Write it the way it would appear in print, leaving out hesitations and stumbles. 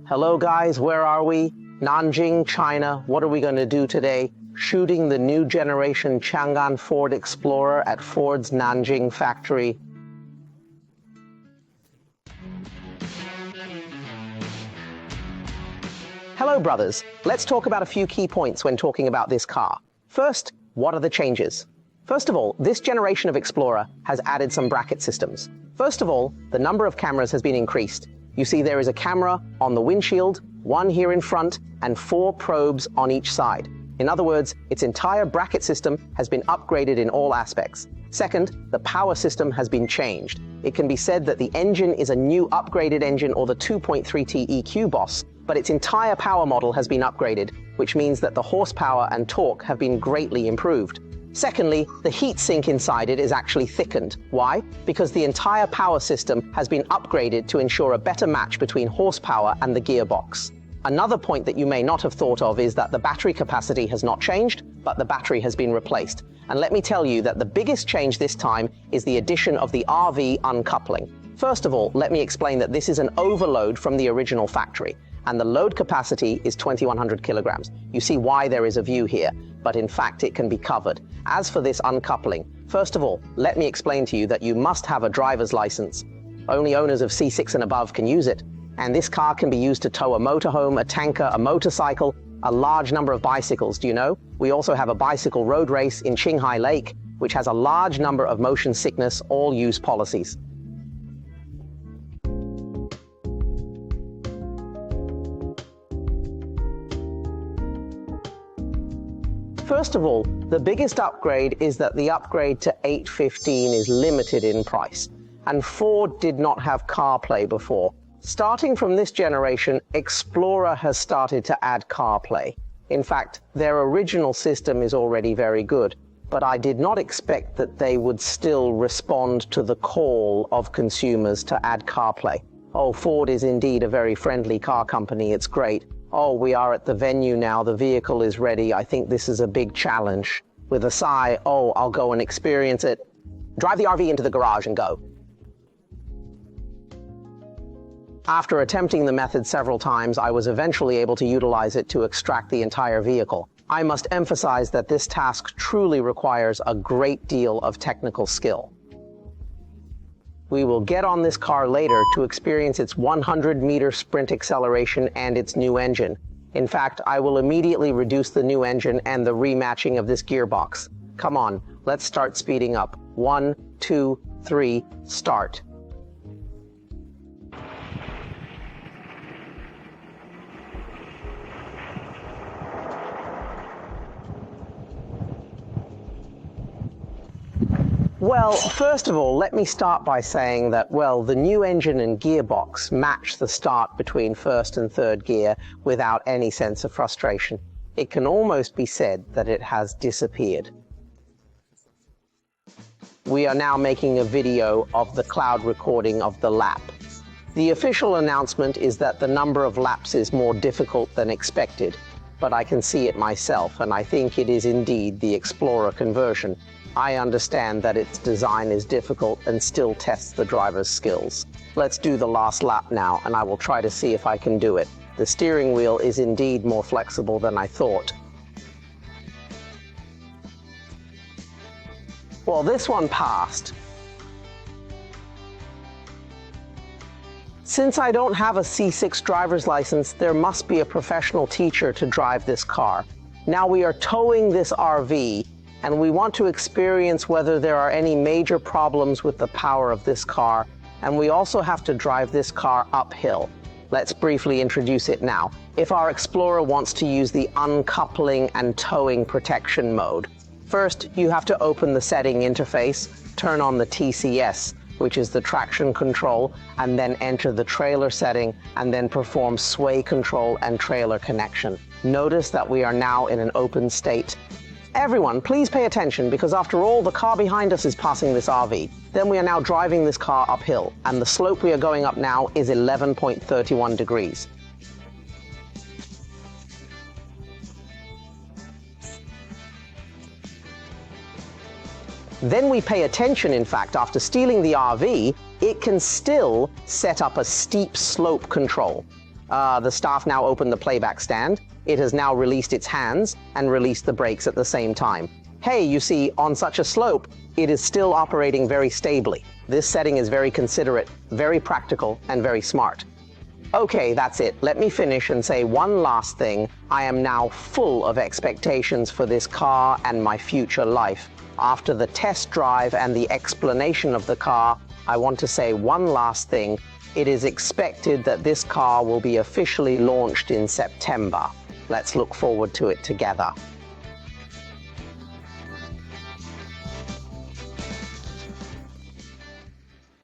Hello guys, where are we? Nanjing, China. What are we going to do today? Shooting the new generation Chang'an Ford Explorer at Ford's Nanjing factory. Hello brothers, let's talk about a few key points when talking about this car. First, what are the changes? First of all, this generation of Explorer has added some bracket systems. First of all, the number of cameras has been increased. You see there is a camera on the windshield, one here in front, and 4 probes on each side. In other words, its entire bracket system has been upgraded in all aspects. Second, the power system has been changed. It can be said that the engine is a new upgraded engine, or the 2.3T EQ Boss, but its entire power model has been upgraded, which means that the horsepower and torque have been greatly improved. Secondly, the heat sink inside it is actually thickened. Why? Because the entire power system has been upgraded to ensure a better match between horsepower and the gearbox. Another point that you may not have thought of is that the battery capacity has not changed, but the battery has been replaced. And let me tell you that the biggest change this time is the addition of the RV uncoupling. First of all, let me explain that this is an overload from the original factory, and the load capacity is 2100 kilograms. You see why there is a view here, but in fact it can be covered. As for this uncoupling, first of all, let me explain to you that you must have a driver's license. Only owners of C6 and above can use it. And this car can be used to tow a motorhome, a tanker, a motorcycle, a large number of bicycles. Do you know? We also have a bicycle road race in Qinghai Lake, which has a large number of motion sickness all-use policies. First of all, the biggest upgrade is that the upgrade to 815 is limited in price, and Ford did not have CarPlay before. Starting from this generation, Explorer has started to add CarPlay. In fact, their original system is already very good, but I did not expect that they would still respond to the call of consumers to add CarPlay. Oh, Ford is indeed a very friendly car company, it's great. Oh, we are at the venue now, the vehicle is ready, I think this is a big challenge. With a sigh, oh, I'll go and experience it. Drive the RV into the garage and go. After attempting the method several times, I was eventually able to utilize it to extract the entire vehicle. I must emphasize that this task truly requires a great deal of technical skill. We will get on this car later to experience its 100-meter sprint acceleration and its new engine. In fact, I will immediately reduce the new engine and the rematching of this gearbox. Come on, let's start speeding up. 1, 2, 3, start. Well, first of all, let me start by saying that, well, the new engine and gearbox match the start between first and third gear without any sense of frustration. It can almost be said that it has disappeared. We are now making a video of the cloud recording of the lap. The official announcement is that the number of laps is more difficult than expected, but I can see it myself, and I think it is indeed the Explorer conversion. I understand that its design is difficult and still tests the driver's skills. Let's do the last lap now, and I will try to see if I can do it. The steering wheel is indeed more flexible than I thought. Well, this one passed. Since I don't have a C6 driver's license, there must be a professional teacher to drive this car. Now we are towing this RV, and we want to experience whether there are any major problems with the power of this car, and we also have to drive this car uphill. Let's briefly introduce it now. If our Explorer wants to use the uncoupling and towing protection mode, first you have to open the setting interface, turn on the TCS, which is the traction control, and then enter the trailer setting, and then perform sway control and trailer connection. Notice that we are now in an open state. Everyone, please pay attention, because after all, the car behind us is passing this RV. Then we are now driving this car uphill, and the slope we are going up now is 11.31 degrees. Then we pay attention, in fact, after stealing the RV, it can still set up a steep slope control. The staff now opened the playback stand. It has now released its hands and released the brakes at the same time. Hey, you see, on such a slope, it is still operating very stably. This setting is very considerate, very practical, and very smart. Okay, that's it. Let me finish and say one last thing. I am now full of expectations for this car and my future life. After the test drive and the explanation of the car, I want to say one last thing. It is expected that this car will be officially launched in September. Let's look forward to it together.